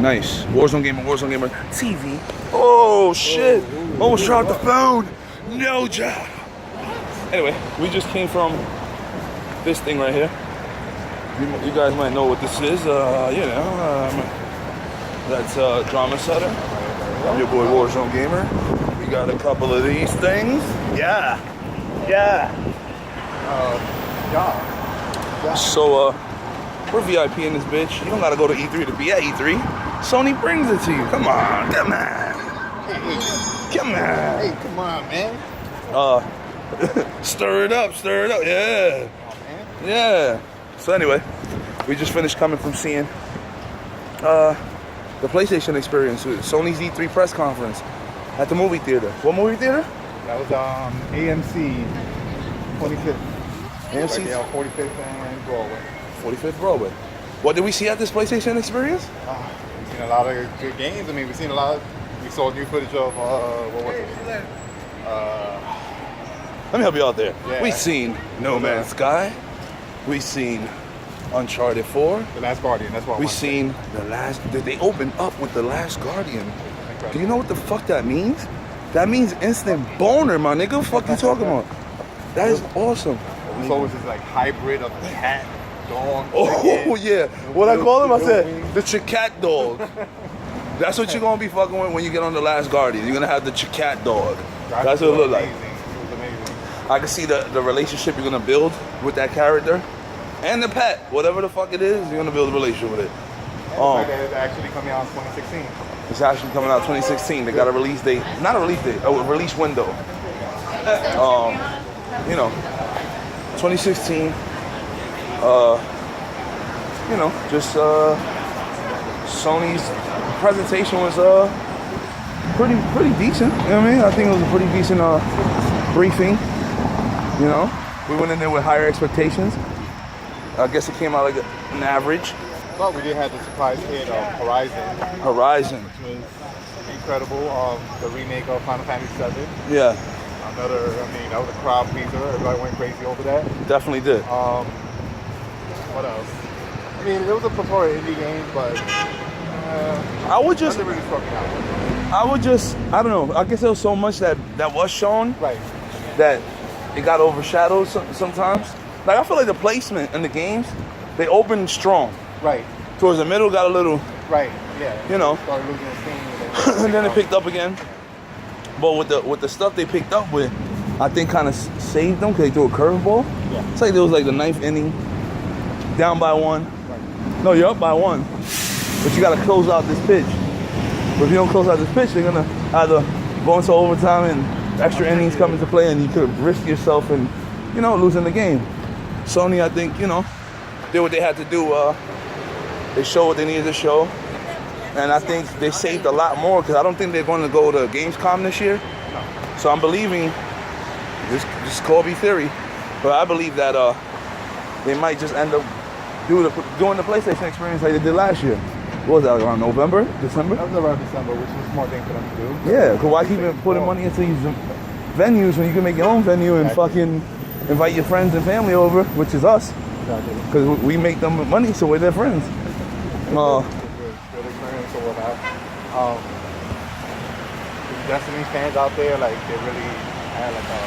Nice. Warzone Gamer, TV. Oh, shit. Almost dropped the phone. No job. Anyway, we just came from this thing right here. You guys might know what this is. That's Drama Setter. I'm your boy Warzone Gamer. We got a couple of these things. Yeah. So, we're VIP in this bitch. You don't gotta go to E3 to be at E3. Sony brings it to you. Come on. Hey, come on, man. Stir it up. Yeah. Yeah. So anyway, we just finished coming from seeing the PlayStation experience with Sony's E3 press conference at the movie theater. What movie theater? That was AMC 25th. AMC? Right there on 45th and Broadway. 45th Broadway. What did we see at this PlayStation experience? We've seen a lot of good games. I mean, we saw new footage of, what was it? Let me help you out there. Yeah. We seen No Man's Sky. We seen Uncharted 4. The Last Guardian, that's what We seen they opened up with The Last Guardian. Incredible. Do you know what the fuck that means? That means instant boner, my nigga. What the fuck you talking about? That is awesome. We saw was this like hybrid of cat, dog. Oh yeah. What I call him? I said the Chicat dog. That's what you're gonna be fucking with when you get on The Last Guardian. You're gonna have the Chicat dog. That's what it look like. It was amazing. I can see the relationship you're gonna build with that character. And the pet, whatever the fuck it is, you're gonna build a relationship with it. It's actually coming out in 2016. It's actually coming out 2016. They got a release date, not a release date, a release window. 2016. Sony's presentation was pretty decent. You know what I mean? I think it was a pretty decent briefing. You know, we went in there with higher expectations. I guess it came out like an average. But we did have the surprise hit of Horizon. Which was incredible. The remake of Final Fantasy VII. Yeah. That was a crowd pleaser. Everybody went crazy over that. Definitely did. What else? I mean, it was a plethora of indie games, but nothing really struck me out. I don't know. I guess there was so much that was shown. Right. That it got overshadowed sometimes. Like, I feel like the placement in the games, they opened strong. Right. Towards the middle, got a little... Right, yeah. You know. Started losing steam. And then it picked up again. But with the stuff they picked up with, I think kind of saved them because they threw a curveball. Yeah. It's like there was like the 9th inning, down by 1. Right. No, you're up by 1. But you got to close out this pitch. But if you don't close out this pitch, they're going to either go into overtime and extra innings come into play, and you could risk yourself in, losing the game. Sony, I think, did what they had to do. They showed what they needed to show. And I think they saved a lot more because I don't think they're going to go to Gamescom this year. No. So I'm believing, this could be theory, but I believe that they might just end up doing the PlayStation experience like they did last year. What was that, around November, December? That was around December, which was a smart thing for them to do. Yeah, because why keep putting money into these venues when you can make your own venue and fucking invite your friends and family over, which is us. Exactly. Because we make them money, so we're their friends. Good experience or whatnot. The Destiny fans out there, like, they really had like a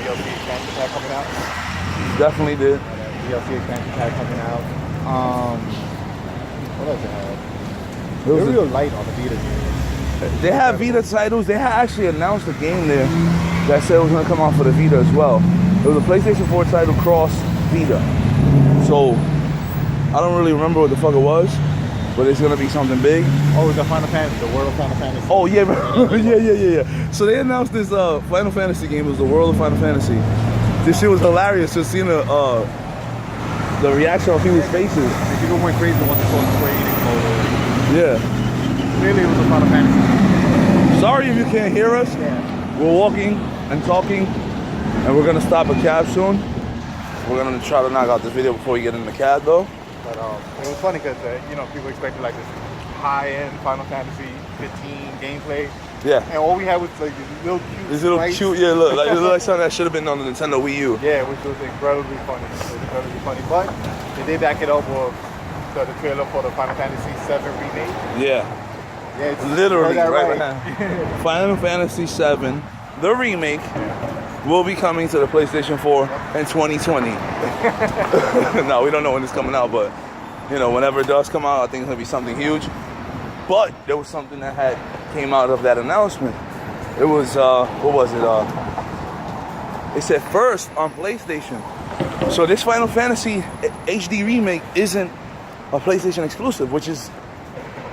DLC expansion pack coming out. Definitely did. DLC expansion pack coming out. What else they have? They were real light on the Vita games. They have Vita titles. They had actually announced a game there that said it was going to come out for the Vita as well. It was a PlayStation 4 title cross Vita. So, I don't really remember what the fuck it was, but it's going to be something big. Oh, the Final Fantasy, the World of Final Fantasy. Oh, yeah, yeah. So they announced this Final Fantasy game. It was the World of Final Fantasy. This shit was hilarious. Just seeing the reaction on people's faces. And people went crazy once they saw the Square Enix logo. Yeah. Clearly it was a Final Fantasy. Sorry if you can't hear us. Yeah. We're walking and talking, and we're gonna stop a cab soon. We're gonna try to knock out this video before we get in the cab, though. But it was funny because people expected like this high-end Final Fantasy 15 gameplay. Yeah. And all we had was like this little cute. This little cute, yeah. Look, like it looked like something that should have been on the Nintendo Wii U. Yeah, which was incredibly funny. But they did back it up with the trailer for the Final Fantasy VII remake? Yeah. Yeah, it's Literally right right behind. Final Fantasy VII, the remake, will be coming to the PlayStation 4 in 2020. No, we don't know when it's coming out, but you know, whenever it does come out, I think it's gonna be something huge. But there was something that had came out of that announcement. It was what was it? It said first on PlayStation. So this Final Fantasy HD remake isn't a PlayStation exclusive, which is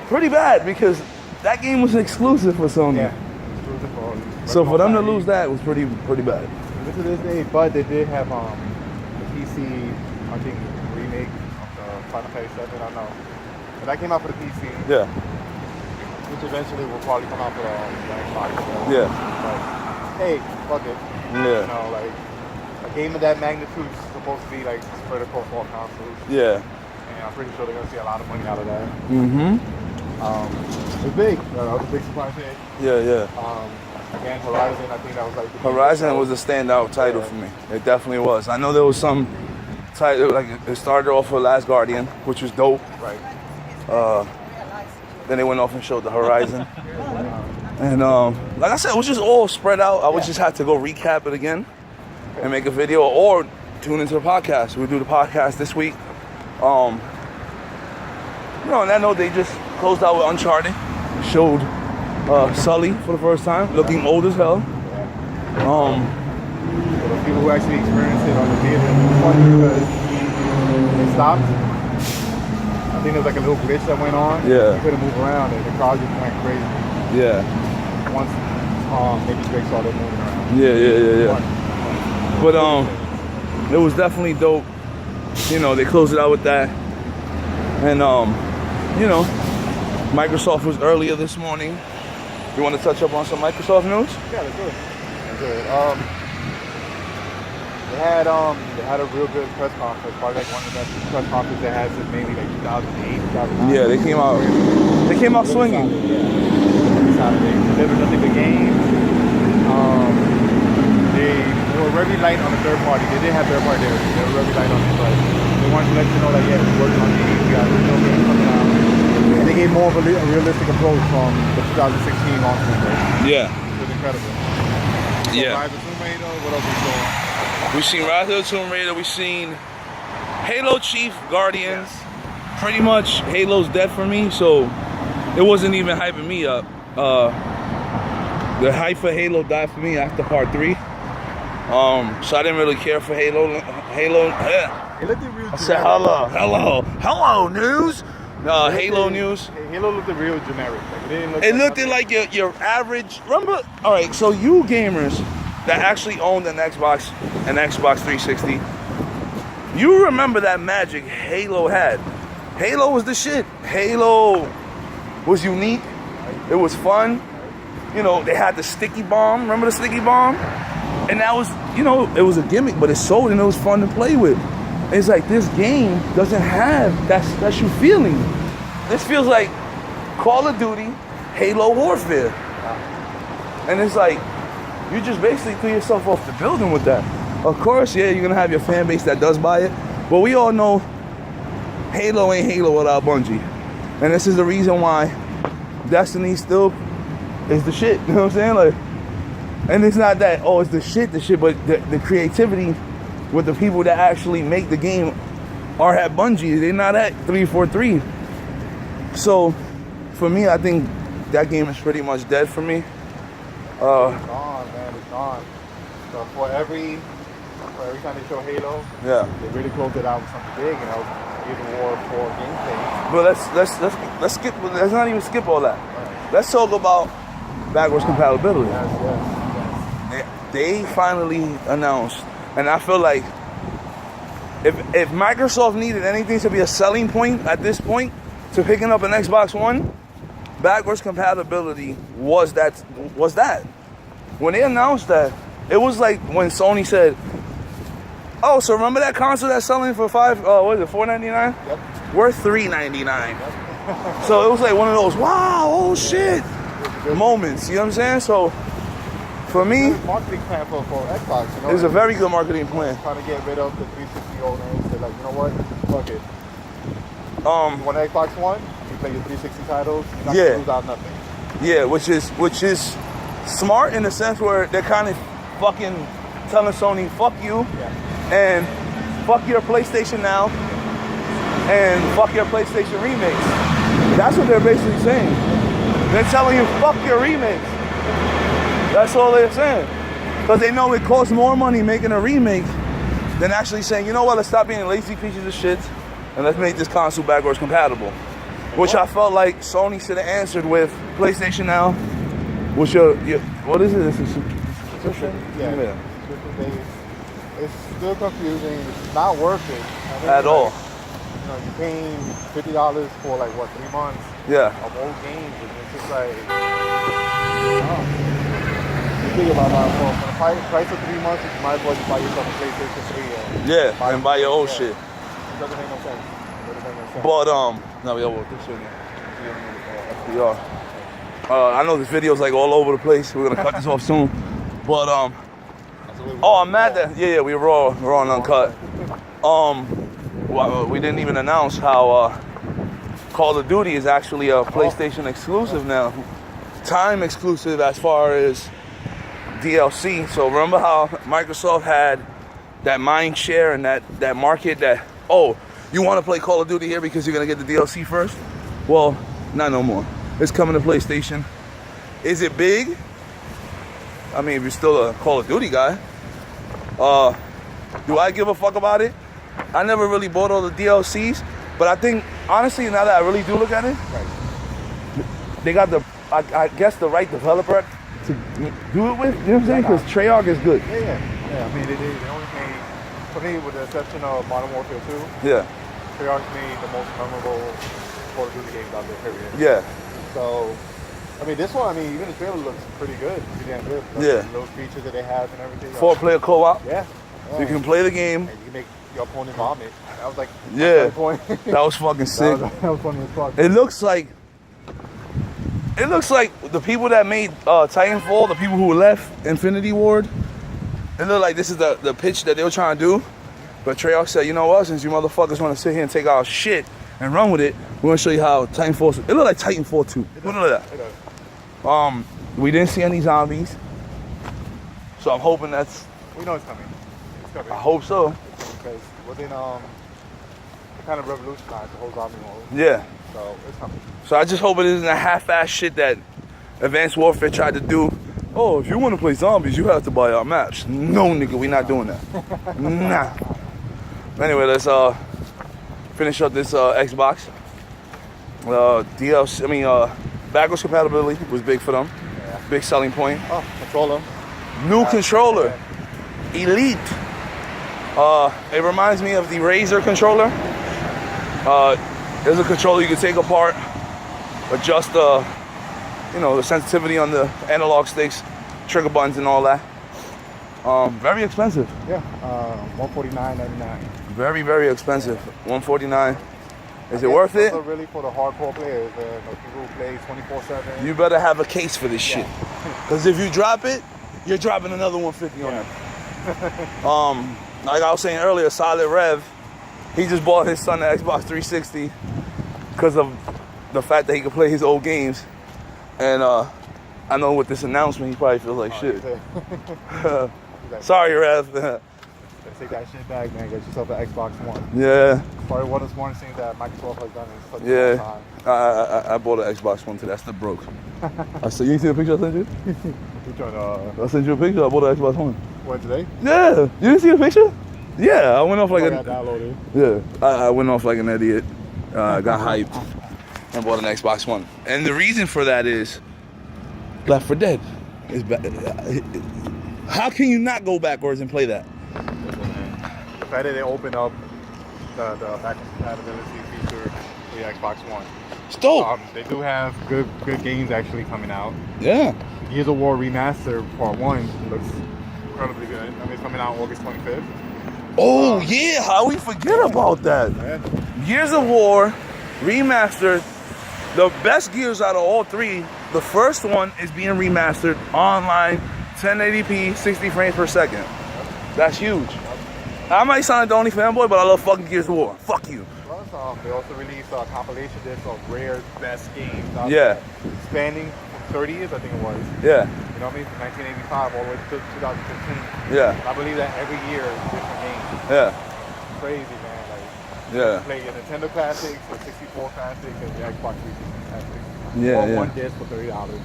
pretty bad because that game was exclusive for Sony. Yeah. So for them to lose that was pretty bad. To this day, but they did have the PC, I think, remake of the Final Fantasy VII. I don't know, but that came out for the PC. Yeah. Which eventually will probably come out for the Xbox. So. Yeah. But hey, fuck it. Yeah. You know, like a game of that magnitude is supposed to be like spread across all consoles. Yeah. And I'm pretty sure they're gonna see a lot of money out of that. Mm-hmm. It's big. That was a big surprise hit. Yeah. Again, Horizon, I think that was like the Horizon was a standout title for me. It definitely was. I know there was some title, like it started off with Last Guardian, which was dope. Right. Then they went off and showed the Horizon. And like I said, it was just all spread out. I would just have to go recap it again and make a video or tune into the podcast. We'll do the podcast this week. You know, on that note, they just closed out with Uncharted. Showed Sully for the first time, looking old as hell. For the people who actually experienced it on the theater, it was funny because it stopped. I think there was like a little glitch that went on. Yeah. You couldn't move around and the crowd just went crazy. Yeah. Once maybe Drake saw them moving around. Yeah. But it was definitely dope. You know, they closed it out with that. And you know, Microsoft was earlier this morning. You want to touch up on some Microsoft news? Yeah, let's do it. They had a real good press conference. Probably like one of the best press conferences they had since maybe like 2008, 2009. Yeah, they came out swinging. Saturday. Delivered nothing but games. They were very light on the third party. They did have third party there. They were very light on it, but they wanted to let you know that yeah, we're working on games. We got real games coming out. And they gave more of a realistic approach from the 2016 launch window. Yeah. It was incredible. Yeah. Rise of Tomb Raider, what else we saw? We've seen Rise of the Tomb Raider. We've seen Halo Chief Guardians. Yeah. Pretty much Halo's dead for me, so it wasn't even hyping me up. The hype for Halo died for me after part 3. So I didn't really care for Halo. It looked real. I said hello news. Halo news. Halo looked real generic. Like, It looked like your average. Remember? All right. So you gamers that actually owned an Xbox 360, you remember that magic Halo had. Halo was the shit. Halo was unique. It was fun. You know, they had the sticky bomb. Remember the sticky bomb? And that was, you know, it was a gimmick, but it sold and it was fun to play with. It's like this game doesn't have that special feeling. This feels like Call of Duty, Halo Warfare. And it's like, you just basically threw yourself off the building with that. Of course, yeah, you're gonna have your fan base that does buy it, but we all know Halo ain't Halo without Bungie. And this is the reason why Destiny still is the shit, you know what I'm saying? Like, and it's not that, oh, it's the shit, but the creativity with the people that actually make the game are at Bungie. They're not at 343. So, for me, I think that game is pretty much dead for me. It's gone, man. It's gone. So for every time they show Halo, Yeah. they really closed it out with something big, and that was Gears of War 4 gameplay. But let's skip. Let's not even skip all that. Let's talk about backwards compatibility. Yes. They finally announced, and I feel like if Microsoft needed anything to be a selling point at this point to picking up an Xbox One, backwards compatibility was that. When they announced that, it was like when Sony said, "Oh, so remember that console that's selling for $4.99? Yep. We're $3.99." So it was like one of those, wow, oh shit moments. You know what I'm saying? So for me, Marketing plan for Xbox, you know, it's a very good marketing plan. Trying to get rid of the 360 owners. They're like, you know what? Fuck it. You want Xbox One? You play your 360 titles. You're not Yeah. gonna lose out nothing. Yeah, which is smart in the sense where they're kind of fucking telling Sony, fuck you, and fuck your PlayStation Now, and fuck your PlayStation remakes. That's what they're basically saying. They're telling you, fuck your remakes. That's all they're saying. Because they know it costs more money making a remake than actually saying, you know what, let's stop being lazy pieces of shit and let's make this console backwards compatible. Which I felt like Sony should have answered with PlayStation Now. Which what is it? It's a subscription? Yeah. It's still confusing. It's not worth it. I mean, At all. You know, you're paying $50 for like what, 3 months Yeah. of old games, and it's just like, you think about that. For the price of 3 months, you might as well just buy yourself a PlayStation 3. Yeah, and buy your old shit. It doesn't make no sense. But no, we over this FDR. I know this video's like all over the place. We're gonna cut this off soon. But I'm mad that we're raw and uncut. Well, we didn't even announce how Call of Duty is actually a PlayStation exclusive now. Time exclusive as far as DLC. So remember how Microsoft had that mind share and that market that, oh, you want to play Call of Duty here because you're going to get the DLC first? Well, not no more. It's coming to PlayStation. Is it big? I mean, if you're still a Call of Duty guy. Do I give a fuck about it? I never really bought all the DLCs. But I think, honestly, now that I really do look at it, they got I guess the right developer to do it with. You know what I'm saying? Because Treyarch is good. Yeah. I mean, they only made, for me, with the exception of Modern Warfare 2, Yeah. Treyarch made the most memorable Call of Duty games out there, period. Yeah. So, I mean, this one, even the trailer looks pretty good. Pretty damn good. Yeah. Those features that they have and everything. 4-player co-op. Yeah. So you can play the game. And you can make your opponent vomit. That was like, Yeah. point. That was fucking sick. That was funny as fuck. It looks like the people that made Titanfall, the people who left Infinity Ward, it looked like this is the pitch that they were trying to do. But Treyarch said, you know what, since you motherfuckers want to sit here and take our shit and run with it, we're going to show you how Titanfall, it looked like Titanfall 2. Look at that. It does. We didn't see any zombies. So I'm hoping that's, We know it's coming. It's coming. I hope so. Because within, it kind of revolutionized the whole zombie mode. Yeah. So it's coming. So I just hope it isn't a half-ass shit that Advanced Warfare tried to do. Oh, if you want to play zombies, you have to buy our maps. No, nigga, we not doing that. Nah. Anyway, let's finish up this Xbox. DLC, backwards compatibility was big for them. Yeah. Big selling point. Oh, controller. New controller. Elite. It reminds me of the Razer controller. There's a controller you can take apart, adjust the sensitivity on the analog sticks, trigger buttons and all that. Very expensive. Yeah, $149.99. Very, very expensive. $149. Is it worth it? Also really for the hardcore players, people who play 24/7. You better have a case for this shit. Because if you drop it, you're dropping another $150 on it. Like I was saying earlier, Solid Rev, he just bought his son an Xbox 360 because of the fact that he could play his old games. And I know with this announcement, he probably feels like shit. Sorry, Rev. Let's take that shit back, man. Get yourself an Xbox One. Yeah. Probably one of the smartest things that Microsoft has done in such a long time. I bought an Xbox One today. That's the broke. I said, you see the picture I sent you? I sent you a picture. I bought an Xbox One. What, today? Yeah. You didn't see the picture? Yeah. I went off like downloaded. Yeah. I went off like an idiot. Got hyped and bought an Xbox One. And the reason for that is Left 4 Dead. How can you not go backwards and play that? The fact that they opened up the backwards compatibility feature for the Xbox One. It's dope. They do have good games actually coming out. Yeah. Gears of War Remastered Part 1 looks incredibly good. It's coming out August 25th. Oh, yeah. How we forget about that? Yeah. Gears of War Remastered. The best Gears out of all three. The first one is being remastered online, 1080p, 60 frames per second. That's huge. I might sound like the only fanboy, but I love fucking Gears of War. Fuck you. Plus, They also released a compilation disc of rare best games out Yeah. there, spanning 30 years, I think it was. Yeah. You know what I mean? From 1985 all the way to 2015. Yeah. I believe that every year is different games. Yeah. Crazy, man. Like, Yeah. you play your Nintendo classics, the 64 classics, and your Xbox 360 classics. Yeah, All yeah. one disc for $30.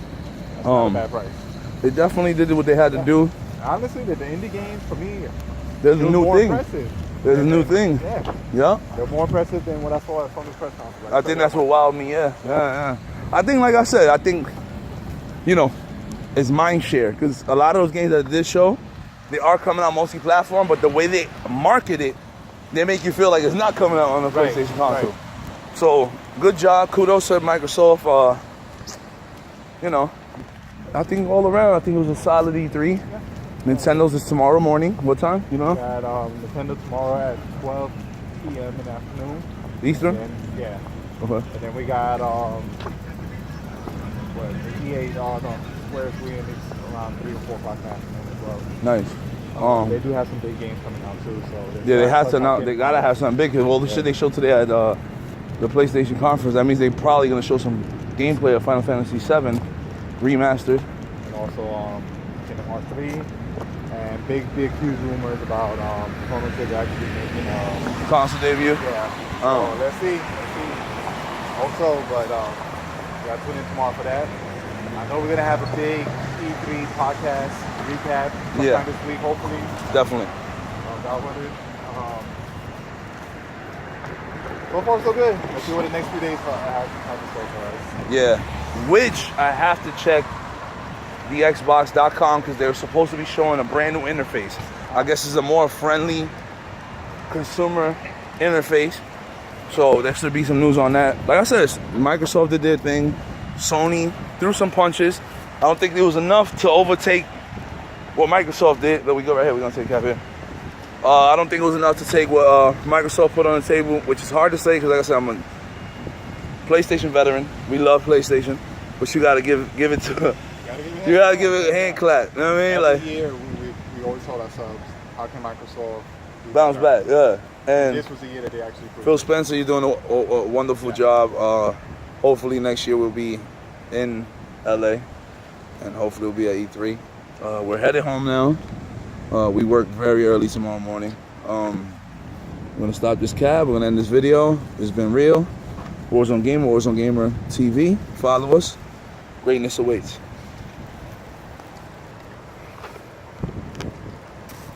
That's not a bad price. They definitely did what they had to do. Honestly, the indie games for me, There's a they're new more thing. impressive. There's a new thing. Yeah, Yeah. they're more impressive than what I saw at Sony's press conference. I think that's what wowed me. Yeah. Yeah. I think, like I said, you know, it's mind share because a lot of those games that did show, they are coming out multi-platform, but the way they market it, they make you feel like it's not coming out on the Right, PlayStation console. right. So good job, kudos to Microsoft. You know, I think all around, I think it was a solid E3. Yeah. Nintendo's is tomorrow morning. What time? You know? Got Nintendo tomorrow at 12 p.m. in the afternoon. Eastern? And, yeah. Okay. And then we got the EA Square 3 and it's around 3 or 4 o'clock in the afternoon as well. Nice. They do have some big games coming out too. So Yeah, they have to now. They gotta have something big. Cause all the shit they showed today at the PlayStation conference. That means they probably gonna show some gameplay of Final Fantasy VII remastered. And also Kingdom Hearts 3. And big huge rumors about Chrono Trigger actually making Console debut. yeah. Oh. So let's see. Also, but we got to tune in tomorrow for that. I know we're gonna have a big E3 podcast recap sometime this week, hopefully. Definitely. Out with it. So far, so good. Let's see what the next few days have in store for us. Yeah. Which I have to check the Xbox.com because they're supposed to be showing a brand new interface. I guess it's a more friendly consumer interface. So there should be some news on that. Like I said, Microsoft did their thing. Sony threw some punches. I don't think there was enough to overtake what Microsoft did. But we go right here. We're going to take cap here. I don't think it was enough to take what Microsoft put on the table, which is hard to say because, like I said, I'm a PlayStation veteran. We love PlayStation, but you got to give it to. You got to give it a hand clap. You know what I mean? Every year, we always told ourselves, how can Microsoft Bounce back, yeah. And this was the year that they actually proved Phil Spencer, you're doing a wonderful job. Hopefully next year we'll be in LA, and hopefully we'll be at E3. We're headed home now. We work very early tomorrow morning. We're gonna stop this cab. We're gonna end this video. It's been real. Warzone Gamer TV. Follow us. Greatness awaits.